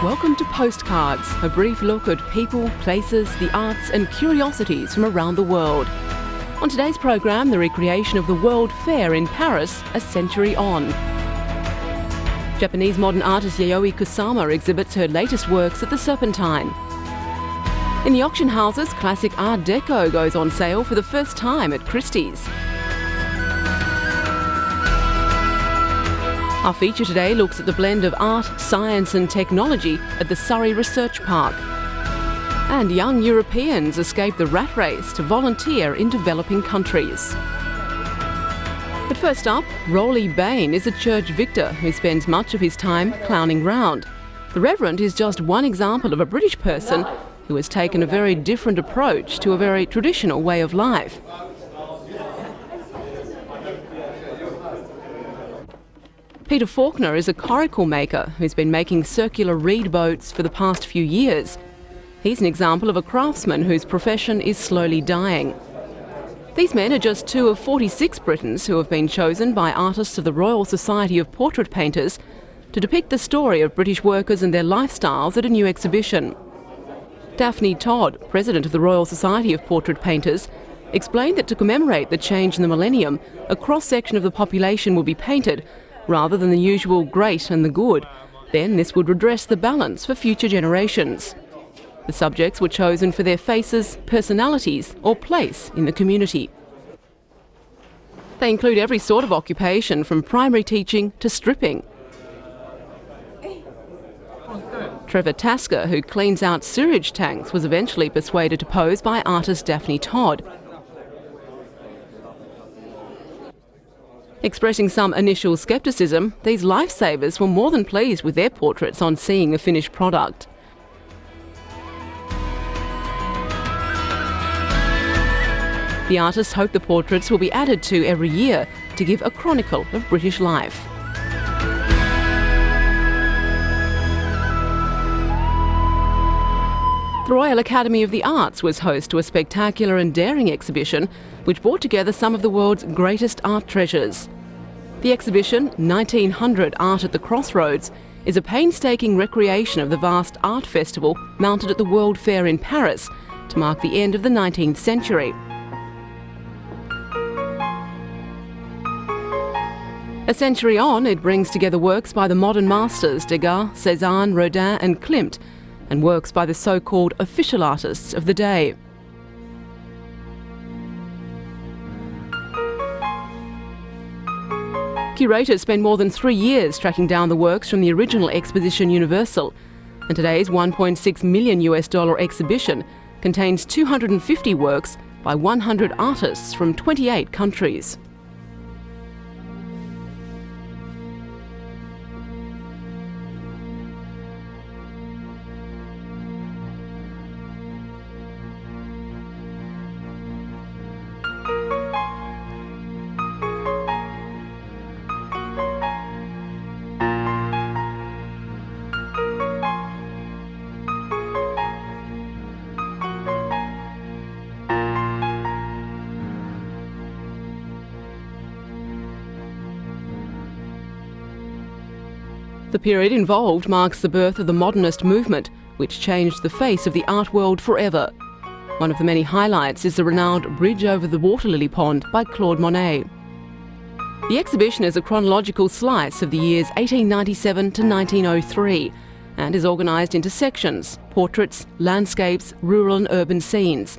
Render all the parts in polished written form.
Welcome to Postcards, a brief look at people, places, the arts and curiosities from around the world. On today's program, the recreation of the World Fair in Paris, a century on. Japanese modern artist Yayoi Kusama exhibits her latest works at the Serpentine. In the auction houses, classic Art Deco goes on sale for the first time at Christie's. Our feature today looks at the blend of art, science and technology at the Surrey Research Park. And young Europeans escape the rat race to volunteer in developing countries. But first up, Rolly Bain is a church victor who spends much of his time clowning round. The Reverend is just one example of a British person who has taken a very different approach to a very traditional way of life. Peter Faulkner is a coracle maker who's been making circular reed boats for the past few years. He's an example of a craftsman whose profession is slowly dying. These men are just two of 46 Britons who have been chosen by artists of the Royal Society of Portrait Painters to depict the story of British workers and their lifestyles at a new exhibition. Daphne Todd, president of the Royal Society of Portrait Painters, explained that to commemorate the change in the millennium, a cross-section of the population will be painted rather than the usual great and the good. Then this would redress the balance for future generations. The subjects were chosen for their faces, personalities or place in the community. They include every sort of occupation, from primary teaching to stripping. Trevor Tasker, who cleans out sewage tanks, was eventually persuaded to pose by artist Daphne Todd. Expressing some initial scepticism, these lifesavers were more than pleased with their portraits on seeing the finished product. The artists hope the portraits will be added to every year to give a chronicle of British life. The Royal Academy of the Arts was host to a spectacular and daring exhibition which brought together some of the world's greatest art treasures. The exhibition, 1900 Art at the Crossroads, is a painstaking recreation of the vast art festival mounted at the World Fair in Paris to mark the end of the 19th century. A century on, it brings together works by the modern masters Degas, Cézanne, Rodin and Klimt, and works by the so-called official artists of the day. Curators spend more than 3 years tracking down the works from the original Exposition Universal, and today's $1.6 million exhibition contains 250 works by 100 artists from 28 countries. The period involved marks the birth of the modernist movement, which changed the face of the art world forever. One of the many highlights is the renowned Bridge over the Water Lily Pond by Claude Monet. The exhibition is a chronological slice of the years 1897 to 1903 and is organised into sections: portraits, landscapes, rural and urban scenes,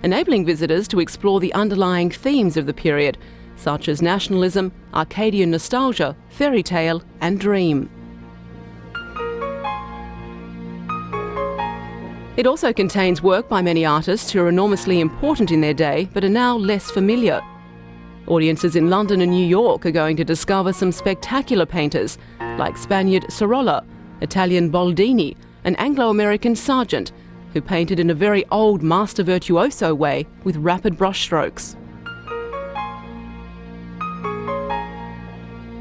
enabling visitors to explore the underlying themes of the period, such as nationalism, Arcadian nostalgia, fairy tale and dream. It also contains work by many artists who are enormously important in their day but are now less familiar. Audiences in London and New York are going to discover some spectacular painters like Spaniard Sorolla, Italian Boldini and Anglo-American Sargent, who painted in a very old master virtuoso way with rapid brushstrokes.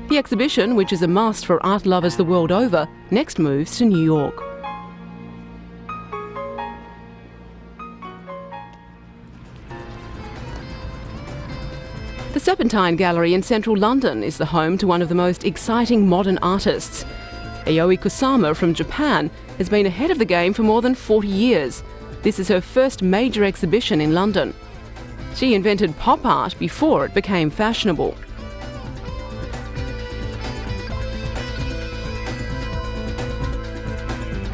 The exhibition, which is a must for art lovers the world over, next moves to New York. The Serpentine Gallery in central London is the home to one of the most exciting modern artists. Yayoi Kusama from Japan has been ahead of the game for more than 40 years. This is her first major exhibition in London. She invented pop art before it became fashionable.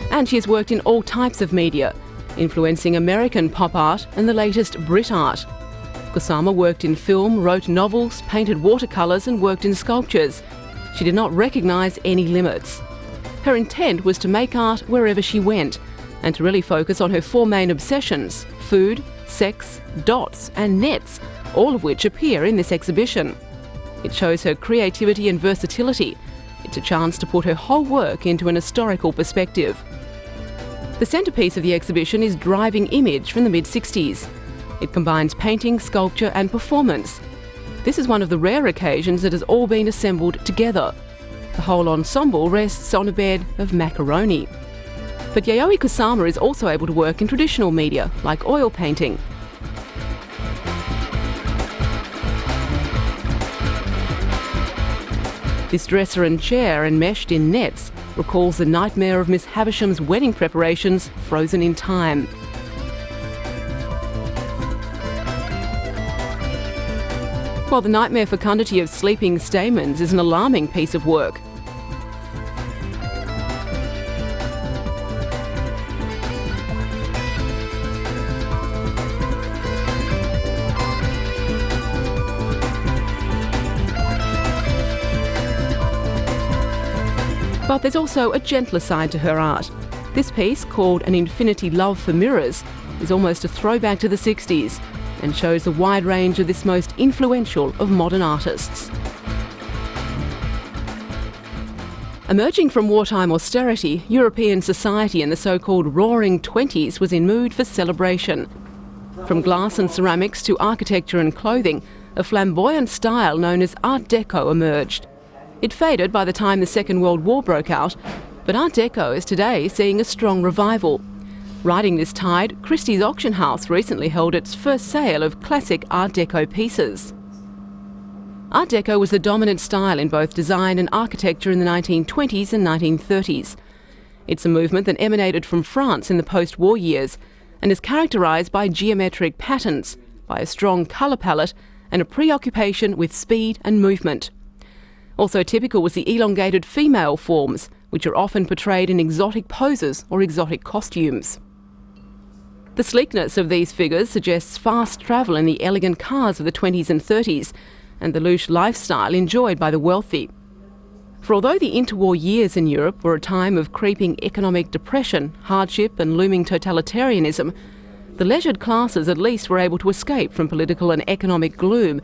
And she has worked in all types of media, influencing American pop art and the latest Brit art. Kusama worked in film, wrote novels, painted watercolours and worked in sculptures. She did not recognise any limits. Her intent was to make art wherever she went and to really focus on her four main obsessions: food, sex, dots and nets, all of which appear in this exhibition. It shows her creativity and versatility. It's a chance to put her whole work into an historical perspective. The centrepiece of the exhibition is Driving Image from the mid-60s. It combines painting, sculpture and performance. This is one of the rare occasions that has all been assembled together. The whole ensemble rests on a bed of macaroni. But Yayoi Kusama is also able to work in traditional media, like oil painting. This dresser and chair, enmeshed in nets, recalls the nightmare of Miss Havisham's wedding preparations frozen in time. While the nightmare fecundity of sleeping stamens is an alarming piece of work. But there's also a gentler side to her art. This piece, called An Infinity Love for Mirrors, is almost a throwback to the 60s and shows a wide range of this most influential of modern artists. Emerging from wartime austerity, European society in the so-called Roaring Twenties was in mood for celebration. From glass and ceramics to architecture and clothing, a flamboyant style known as Art Deco emerged. It faded by the time the Second World War broke out, but Art Deco is today seeing a strong revival. Riding this tide, Christie's auction house recently held its first sale of classic Art Deco pieces. Art Deco was the dominant style in both design and architecture in the 1920s and 1930s. It's a movement that emanated from France in the post-war years and is characterised by geometric patterns, by a strong colour palette and a preoccupation with speed and movement. Also typical was the elongated female forms, which are often portrayed in exotic poses or exotic costumes. The sleekness of these figures suggests fast travel in the elegant cars of the 20s and 30s and the louche lifestyle enjoyed by the wealthy. For although the interwar years in Europe were a time of creeping economic depression, hardship and looming totalitarianism, the leisured classes at least were able to escape from political and economic gloom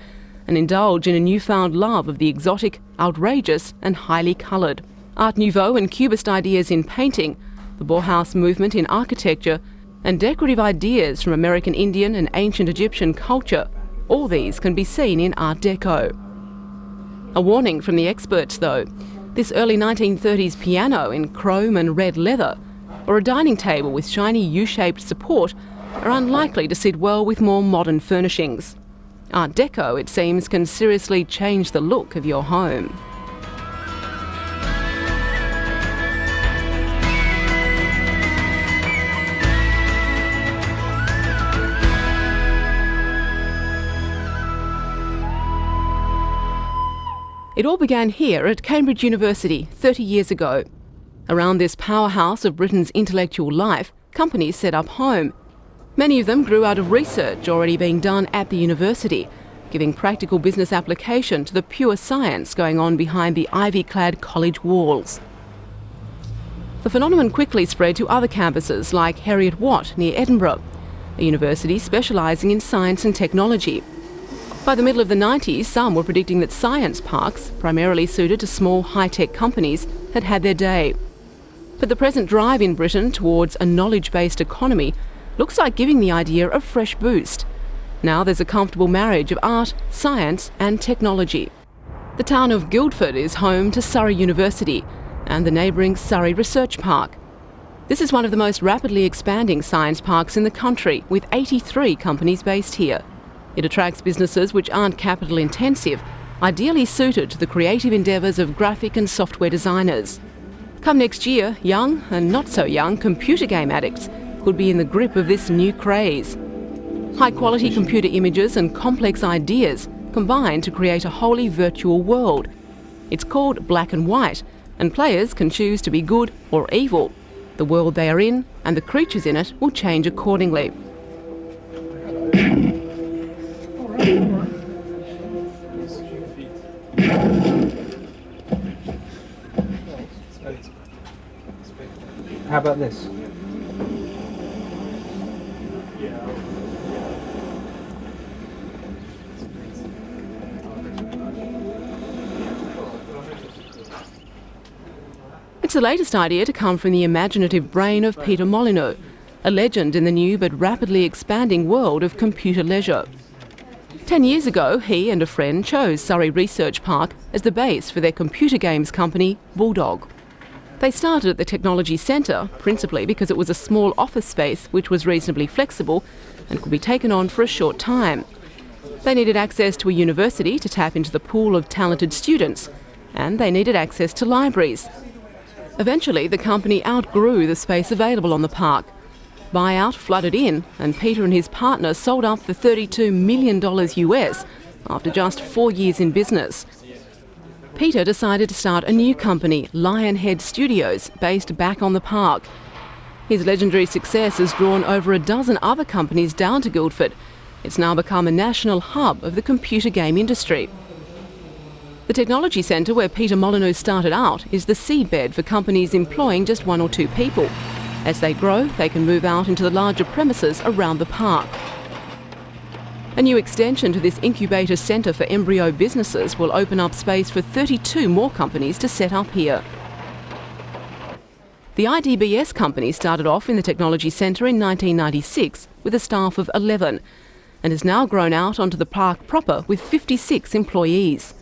and indulge in a newfound love of the exotic, outrageous and highly coloured. Art Nouveau and Cubist ideas in painting, the Bauhaus movement in architecture, and decorative ideas from American Indian and ancient Egyptian culture, all these can be seen in Art Deco. A warning from the experts though, this early 1930s piano in chrome and red leather, or a dining table with shiny U-shaped support, are unlikely to sit well with more modern furnishings. Art Deco, it seems, can seriously change the look of your home. It all began here at Cambridge University 30 years ago. Around this powerhouse of Britain's intellectual life, companies set up home. Many of them grew out of research already being done at the university, giving practical business application to the pure science going on behind the ivy-clad college walls. The phenomenon quickly spread to other campuses like Heriot Watt near Edinburgh, a university specialising in science and technology. By the middle of the 90s, some were predicting that science parks, primarily suited to small high-tech companies, had had their day. But the present drive in Britain towards a knowledge-based economy looks like giving the idea a fresh boost. Now there's a comfortable marriage of art, science and technology. The town of Guildford is home to Surrey University and the neighbouring Surrey Research Park. This is one of the most rapidly expanding science parks in the country, with 83 companies based here. It attracts businesses which aren't capital intensive, ideally suited to the creative endeavours of graphic and software designers. Come next year, young and not so young computer game addicts could be in the grip of this new craze. High-quality computer images and complex ideas combine to create a wholly virtual world. It's called black and white, and players can choose to be good or evil. The world they are in and the creatures in it will change accordingly. How about this? It's the latest idea to come from the imaginative brain of Peter Molyneux, a legend in the new but rapidly expanding world of computer leisure. 10 years ago, he and a friend chose Surrey Research Park as the base for their computer games company, Bulldog. They started at the Technology Centre, principally because it was a small office space which was reasonably flexible and could be taken on for a short time. They needed access to a university to tap into the pool of talented students, and they needed access to libraries. Eventually, the company outgrew the space available on the park. Buyout flooded in, and Peter and his partner sold up for $32 million US after just 4 years in business. Peter decided to start a new company, Lehren Studios, based back on the park. His legendary success has drawn over a dozen other companies down to Guildford. It's now become a national hub of the computer game industry. The Technology Centre, where Peter Molyneux started out, is the seedbed for companies employing just 1 or 2 people. As they grow, they can move out into the larger premises around the park. A new extension to this incubator centre for embryo businesses will open up space for 32 more companies to set up here. The IDBS company started off in the Technology Centre in 1996 with a staff of 11 and has now grown out onto the park proper with 56 employees.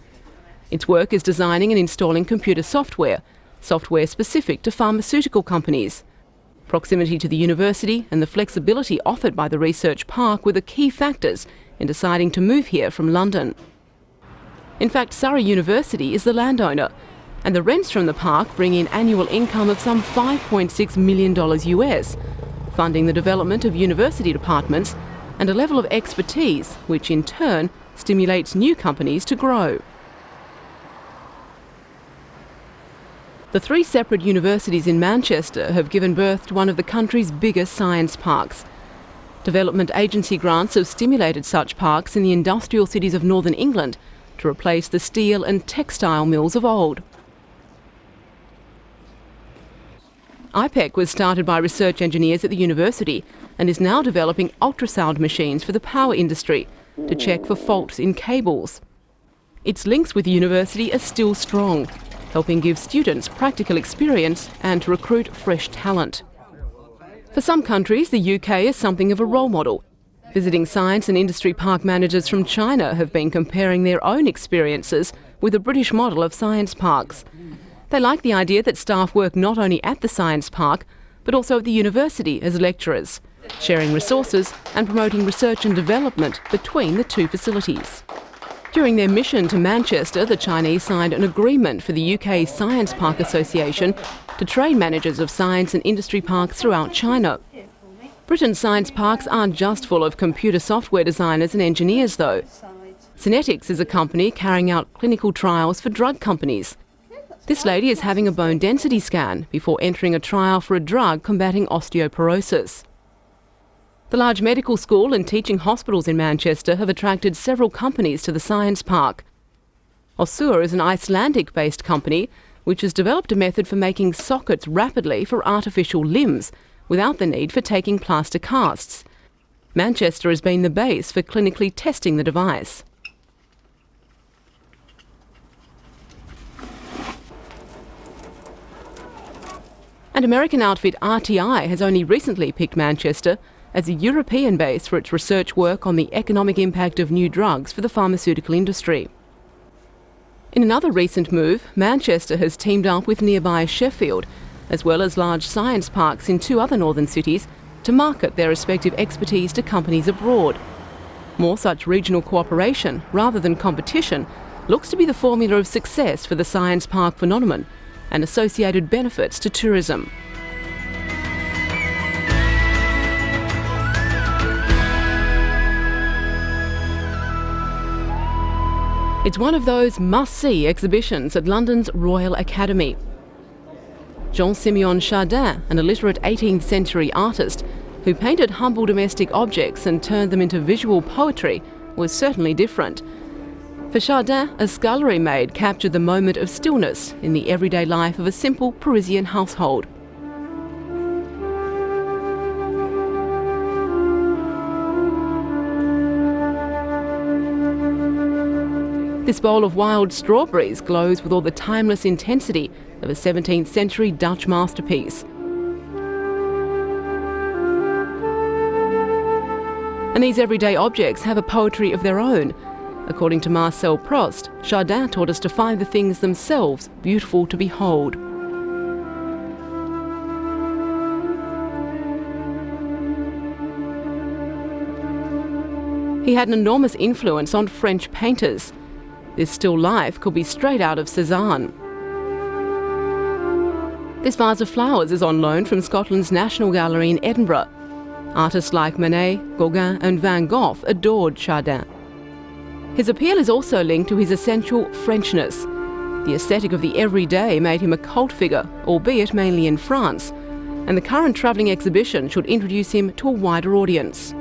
Its work is designing and installing computer software specific to pharmaceutical companies. Proximity to the university and the flexibility offered by the research park were the key factors in deciding to move here from London. In fact, Surrey University is the landowner, and the rents from the park bring in annual income of some $5.6 million US, funding the development of university departments and a level of expertise which in turn stimulates new companies to grow. The 3 separate universities in Manchester have given birth to one of the country's biggest science parks. Development agency grants have stimulated such parks in the industrial cities of northern England to replace the steel and textile mills of old. IPEC was started by research engineers at the university and is now developing ultrasound machines for the power industry to check for faults in cables. Its links with the university are still strong, helping give students practical experience and to recruit fresh talent. For some countries, the UK is something of a role model. Visiting science and industry park managers from China have been comparing their own experiences with the British model of science parks. They like the idea that staff work not only at the science park, but also at the university as lecturers, sharing resources and promoting research and development between the 2 facilities. During their mission to Manchester, the Chinese signed an agreement for the UK Science Park Association to train managers of science and industry parks throughout China. Britain's science parks aren't just full of computer software designers and engineers, though. Synetics is a company carrying out clinical trials for drug companies. This lady is having a bone density scan before entering a trial for a drug combating osteoporosis. The large medical school and teaching hospitals in Manchester have attracted several companies to the science park. Osur is an Icelandic-based company which has developed a method for making sockets rapidly for artificial limbs without the need for taking plaster casts. Manchester has been the base for clinically testing the device. And American outfit RTI has only recently picked Manchester as a European base for its research work on the economic impact of new drugs for the pharmaceutical industry. In another recent move, Manchester has teamed up with nearby Sheffield, as well as large science parks in 2 other northern cities, to market their respective expertise to companies abroad. More such regional cooperation, rather than competition, looks to be the formula of success for the science park phenomenon, and associated benefits to tourism. It's one of those must-see exhibitions at London's Royal Academy. Jean-Simeon Chardin, an illiterate 18th century artist who painted humble domestic objects and turned them into visual poetry, was certainly different. For Chardin, a scullery maid captured the moment of stillness in the everyday life of a simple Parisian household. This bowl of wild strawberries glows with all the timeless intensity of a 17th century Dutch masterpiece. And these everyday objects have a poetry of their own. According to Marcel Proust, Chardin taught us to find the things themselves beautiful to behold. He had an enormous influence on French painters. This still life could be straight out of Cézanne. This vase of flowers is on loan from Scotland's National Gallery in Edinburgh. Artists like Manet, Gauguin and Van Gogh adored Chardin. His appeal is also linked to his essential Frenchness. The aesthetic of the everyday made him a cult figure, albeit mainly in France, and the current travelling exhibition should introduce him to a wider audience.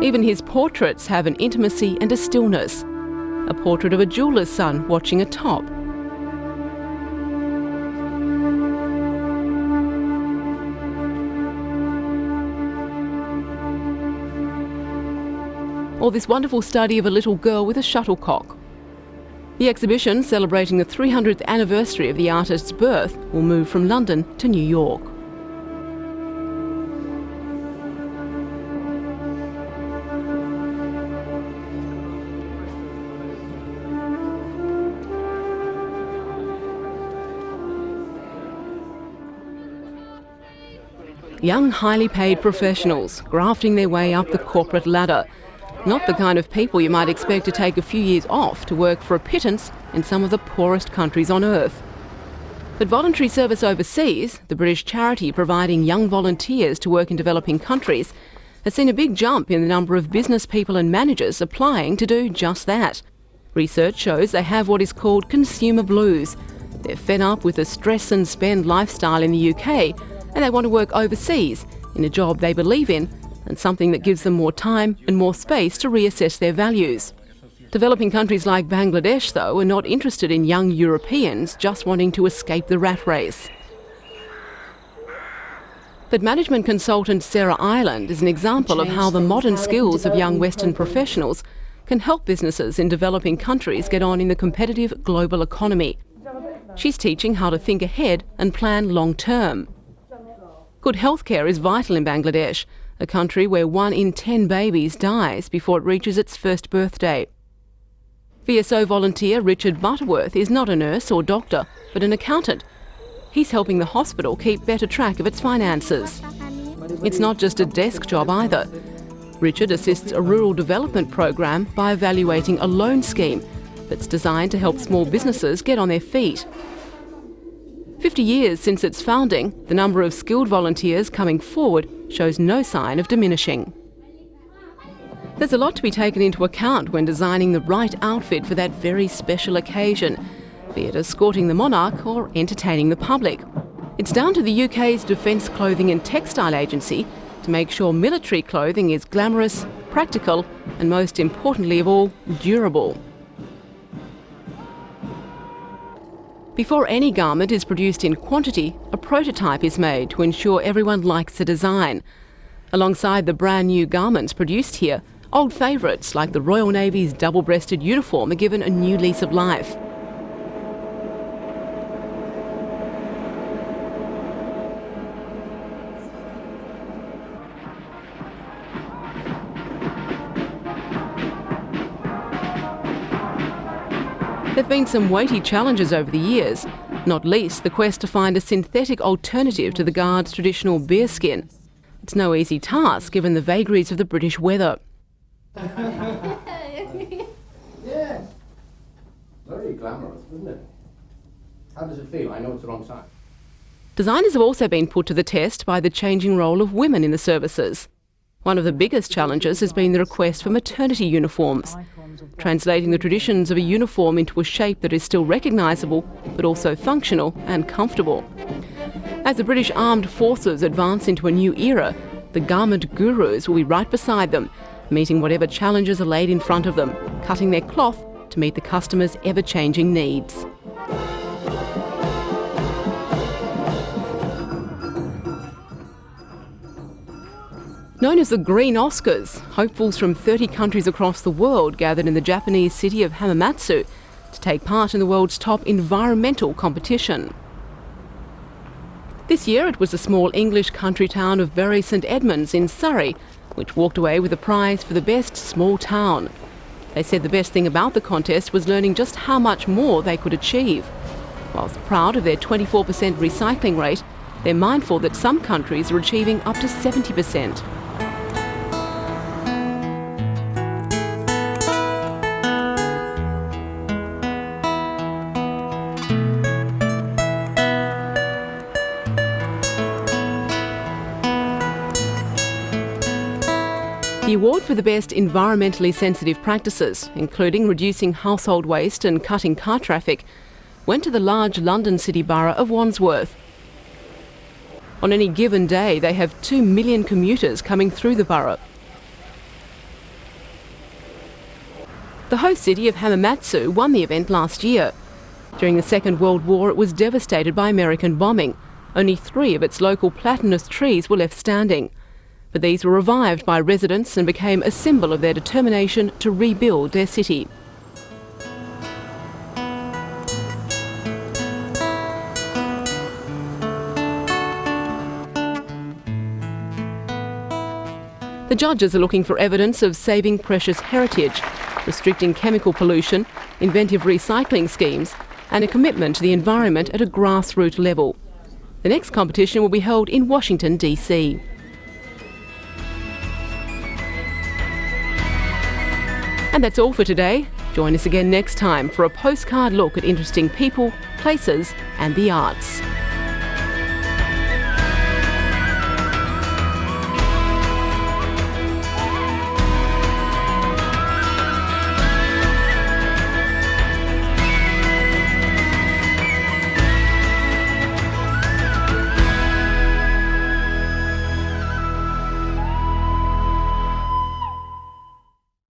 Even his portraits have an intimacy and a stillness. A portrait of a jeweller's son watching a top. Or this wonderful study of a little girl with a shuttlecock. The exhibition, celebrating the 300th anniversary of the artist's birth, will move from London to New York. Young, highly paid professionals grafting their way up the corporate ladder. Not the kind of people you might expect to take a few years off to work for a pittance in some of the poorest countries on earth. But Voluntary Service Overseas, the British charity providing young volunteers to work in developing countries, has seen a big jump in the number of business people and managers applying to do just that. Research shows they have what is called consumer blues. They're fed up with the stress and spend lifestyle in the UK, and they want to work overseas in a job they believe in and something that gives them more time and more space to reassess their values. Developing countries like Bangladesh, though, are not interested in young Europeans just wanting to escape the rat race. But management consultant Sarah Ireland is an example of how the modern skills of young Western professionals can help businesses in developing countries get on in the competitive global economy. She's teaching how to think ahead and plan long term. Good healthcare is vital in Bangladesh, a country where 1 in 10 babies dies before it reaches its first birthday. VSO volunteer Richard Butterworth is not a nurse or doctor, but an accountant. He's helping the hospital keep better track of its finances. It's not just a desk job either. Richard assists a rural development program by evaluating a loan scheme that's designed to help small businesses get on their feet. 50 years since its founding, the number of skilled volunteers coming forward shows no sign of diminishing. There's a lot to be taken into account when designing the right outfit for that very special occasion, be it escorting the monarch or entertaining the public. It's down to the UK's Defence Clothing and Textile Agency to make sure military clothing is glamorous, practical, and most importantly of all, durable. Before any garment is produced in quantity, a prototype is made to ensure everyone likes the design. Alongside the brand new garments produced here, old favourites like the Royal Navy's double-breasted uniform are given a new lease of life. There have been some weighty challenges over the years, not least the quest to find a synthetic alternative to the Guards' traditional bear skin. It's no easy task given the vagaries of the British weather. Yeah. Very glamorous, isn't it? How does it feel? I know it's the wrong side. Designers have also been put to the test by the changing role of women in the services. One of the biggest challenges has been the request for maternity uniforms, translating the traditions of a uniform into a shape that is still recognisable but also functional and comfortable. As the British Armed Forces advance into a new era, the garment gurus will be right beside them, meeting whatever challenges are laid in front of them, cutting their cloth to meet the customers' ever-changing needs. Known as the Green Oscars, hopefuls from 30 countries across the world gathered in the Japanese city of Hamamatsu to take part in the world's top environmental competition. This year it was the small English country town of Bury St Edmunds in Surrey, which walked away with a prize for the best small town. They said the best thing about the contest was learning just how much more they could achieve. Whilst proud of their 24% recycling rate, they're mindful that some countries are achieving up to 70%. The award for the best environmentally sensitive practices, including reducing household waste and cutting car traffic, went to the large London city borough of Wandsworth. On any given day, they have 2 million commuters coming through the borough. The host city of Hamamatsu won the event last year. During the Second World War, it was devastated by American bombing. Only 3 of its local platanus trees were left standing. But these were revived by residents and became a symbol of their determination to rebuild their city. The judges are looking for evidence of saving precious heritage, restricting chemical pollution, inventive recycling schemes, and a commitment to the environment at a grassroots level. The next competition will be held in Washington, DC. And that's all for today. Join us again next time for a postcard look at interesting people, places and the arts.